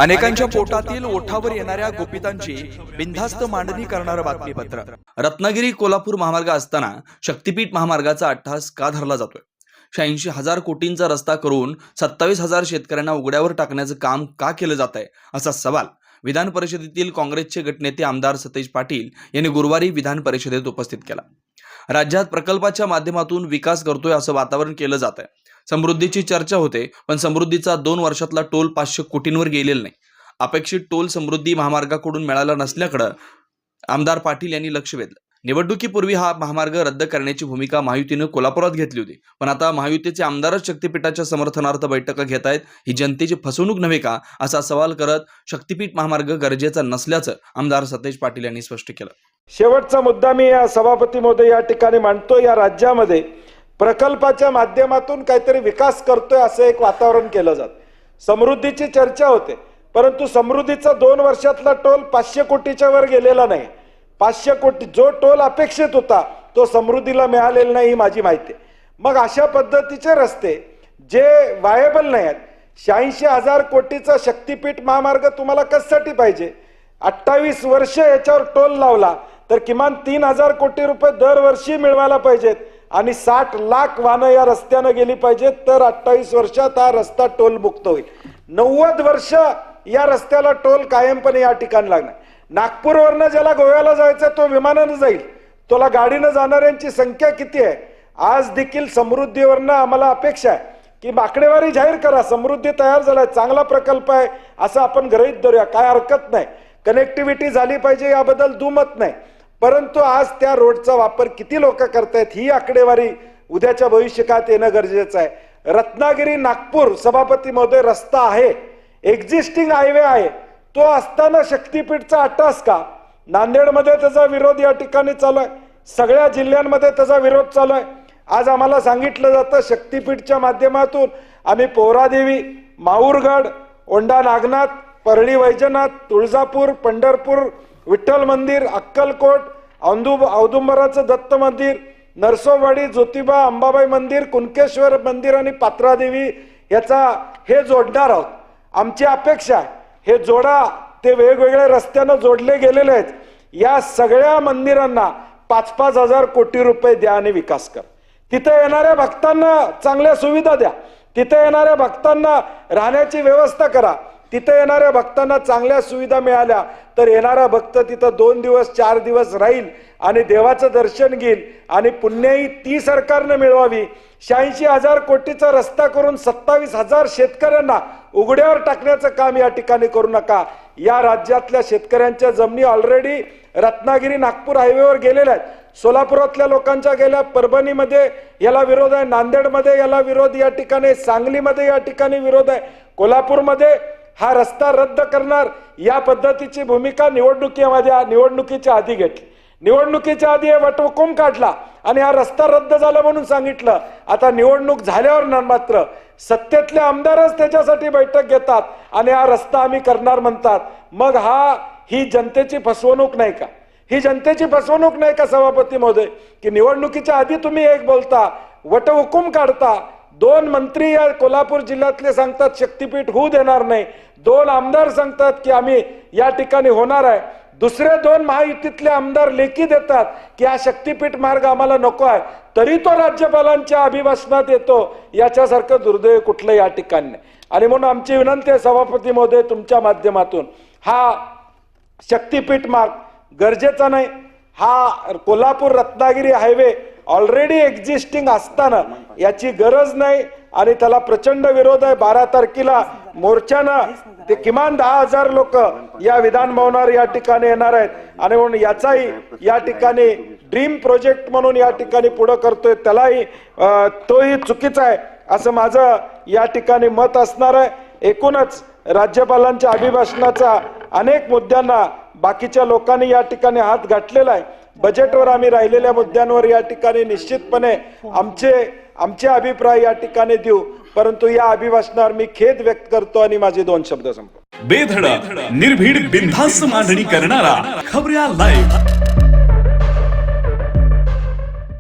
अनेकांच्या पोटातील ओठावर येणाऱ्या गुपितांची बिनधास्त मांडणी करणारं बातमीपत्र। रत्नागिरी कोल्हापूर महामार्ग असताना शक्तीपीठ महामार्गाचा अट्टहास का धरला जातोय? 86,000 कोटींचा रस्ता करून 27,000 शेतकऱ्यांना उघड्यावर टाकण्याचं काम का केलं जात आहे, असा सवाल विधान परिषदेतील काँग्रेसचे गटनेते आमदार सतेज पाटील यांनी गुरुवारी विधान परिषदेत उपस्थित केला। राज्यात प्रकल्पाच्या माध्यमातून विकास करतोय असं वातावरण केलं जात आहे। समृद्धीची चर्चा होते, पण समृद्धीचा 2 वर्षातला टोल 500 कोटींवर गेलेला नाही। अपेक्षित टोल समृद्धी महामार्गाकडून मिळाला नसल्याकडे आमदार पाटील यांनी लक्ष वेधलं। निवडणुकीपूर्वी हा महामार्ग रद्द करण्याची भूमिका महायुतीने कोल्हापुरात घेतली होती, पण आता महायुतीचे आमदारच शक्तीपीठाच्या समर्थनार्थ बैठका घेत आहेत। ही जनतेची फसवणूक नव्हे का, असा सवाल करत शक्तीपीठ महामार्ग गरजेचा नसल्याचं आमदार सतेज पाटील यांनी स्पष्ट केलं। शेवटचा मुद्दा मी या सभापती महोदय या ठिकाणी मांडतो। या राज्यामध्ये प्रकल्पाच्या माध्यमातून काहीतरी विकास करतोय असं एक वातावरण केलं जात। समृद्धीची चर्चा होते, परंतु समृद्धीचा 2 वर्षातला टोल 500 कोटीच्या वर गेलेला नाही। 500 कोटी जो टोल अपेक्षित होता तो समृद्धीला मिळालेला नाही, ही माझी माहिती आहे। मग अशा पद्धतीचे रस्ते जे वायबल नाही आहेत, 86,000 कोटीचा शक्तीपीठ महामार्ग तुम्हाला कशासाठी पाहिजे? 28 वर्ष याच्यावर टोल लावला तर किमान 3,000 कोटी रुपये दरवर्षी मिळवायला पाहिजेत आणि 60 लाख वाहनं या रस्त्याने गेली पाहिजेत, तर 28 वर्षात हा रस्ता टोल मुक्त होईल। 90 वर्ष या रस्त्याला टोल कायमपणे या ठिकाणी लागणार। नागपूरवरनं ज्याला गोव्याला जायचं तो विमानाने जाईल, तुला गाडीनं जाणाऱ्यांची संख्या किती आहे? आज देखील समृद्धीवरनं आम्हाला अपेक्षा आहे की आकडेवारी जाहीर करा, समृद्धी तयार झालाय, चांगला प्रकल्प आहे असं आपण गृहीत धरूया, काय हरकत नाही। कनेक्टिव्हिटी झाली पाहिजे याबद्दल दुमत नाही, परंतु आज त्या रोडचा वापर किती लोक करतायत ही आकडेवारी उद्याच्या भविष्यकाळात येणं गरजेचं आहे। रत्नागिरी नागपूर सभापती महोदय रस्ता आहे, एक्झिस्टिंग हायवे आहे, तो असताना शक्तीपीठचा अट्टहास का? नांदेडमध्ये त्याचा विरोध या ठिकाणी चालू आहे, सगळ्या जिल्ह्यांमध्ये त्याचा विरोध चालू आहे। आज आम्हाला सांगितलं जातं शक्तीपीठच्या माध्यमातून आम्ही पोहरादेवी, माहूरगड, औंढा नागनाथ, परळी वैजनाथ, तुळजापूर, पंढरपूर विठ्ठल मंदिर, अक्कलकोट, औदुंबराचं दत्त मंदिर, नरसोबावाडी, ज्योतिबा, अंबाबाई मंदिर, कुणकेश्वर मंदिर आणि पात्रादेवी याचा हे जोडणार आहोत। आमची अपेक्षा आहे हे जोडा, ते वेगवेगळ्या रस्त्यानं जोडले गेलेले आहेत। या सगळ्या मंदिरांना 5-5 हजार कोटी रुपये द्या आणि विकास कर। तिथे येणाऱ्या भक्तांना चांगल्या सुविधा द्या, तिथे येणाऱ्या भक्तांना राहण्याची व्यवस्था करा। तिथे येणाऱ्या भक्तांना चांगल्या सुविधा मिळाल्या तर येणारा भक्त तिथं 2 दिवस 4 दिवस राहील आणि देवाचं दर्शन घेईल आणि पुण्याही ती सरकारने मिळवावी। 86,000 कोटीचा रस्ता करून 27,000 शेतकऱ्यांना उघड्यावर टाकण्याचं काम या ठिकाणी करू नका। या राज्यातल्या शेतकऱ्यांच्या जमिनी ऑलरेडी रत्नागिरी नागपूर हायवेवर गेलेल्या आहेत। सोलापुरातल्या लोकांच्या गेल्या, परभणीमध्ये याला विरोध आहे, नांदेडमध्ये याला विरोध या ठिकाणी, सांगलीमध्ये या ठिकाणी विरोध आहे, कोल्हापूरमध्ये हा रस्ता रद्द करणार या पद्धतीची भूमिका निवडणुकीच्या आधी घेतली। निवडणुकीच्या आधी वटहुकूम काढला आणि हा रस्ता रद्द झाला म्हणून सांगितलं। आता निवडणूक झाल्यावर मात्र सत्तेतले आमदारच त्याच्यासाठी बैठक घेतात आणि हा रस्ता आम्ही करणार म्हणतात। मग ही जनतेची फसवणूक नाही का? ही जनतेची फसवणूक नाही का सभापती महोदय, की निवडणुकीच्या आधी तुम्ही एक बोलता, वटहुकूम काढता, 2 मंत्री या कोल्हापूर जिल्ह्यातले सांगतात शक्तीपीठ होऊ देणार नाही, 2 आमदार सांगतात की आम्ही या ठिकाणी होणार आहे, दुसरे 2 महायुतीतले आमदार लेखी देतात की हा शक्तीपीठ मार्ग आम्हाला नको आहे, तरी तो राज्यपालांच्या अभिभाषणात येतो। याच्यासारखं दुर्दैव कुठलं या ठिकाणी नाही। आणि म्हणून आमची विनंती आहे सभापती महोदय तुमच्या माध्यमातून, हा शक्तीपीठ मार्ग गरजेचा नाही। हा Kolhapur Ratnagiri highway already existing असताना याची गरज नाही आणि त्याला प्रचंड विरोध आहे। 12 तारखेला मोर्चानं ते किमान 10,000 लोक या विधान भवनावर या ठिकाणी येणार आहेत आणि म्हणून याचाही या ठिकाणी ड्रीम प्रोजेक्ट म्हणून या ठिकाणी पुढे करतोय, त्यालाही तोही चुकीचा आहे असं माझं या ठिकाणी मत असणार आहे। एकूणच राज्यपालांच्या अभिभाषणाचा अनेक मुद्द्यांना बाकीच्या लोकांनी या ठिकाणी हात घातलेला आहे। बजेटवर आम्ही राहिलेल्या मुद्द्यांवर या ठिकाणी निश्चितपणे आमचे अभिप्राय या ठिकाणी देऊ, परंतु या अभिभाषणावर मी खेद व्यक्त करतो आणि माझे 2 शब्द संपवतो। बेधडक निर्भीड बिनधास्त मांडणी करणारा खबऱ्या लाईव्ह।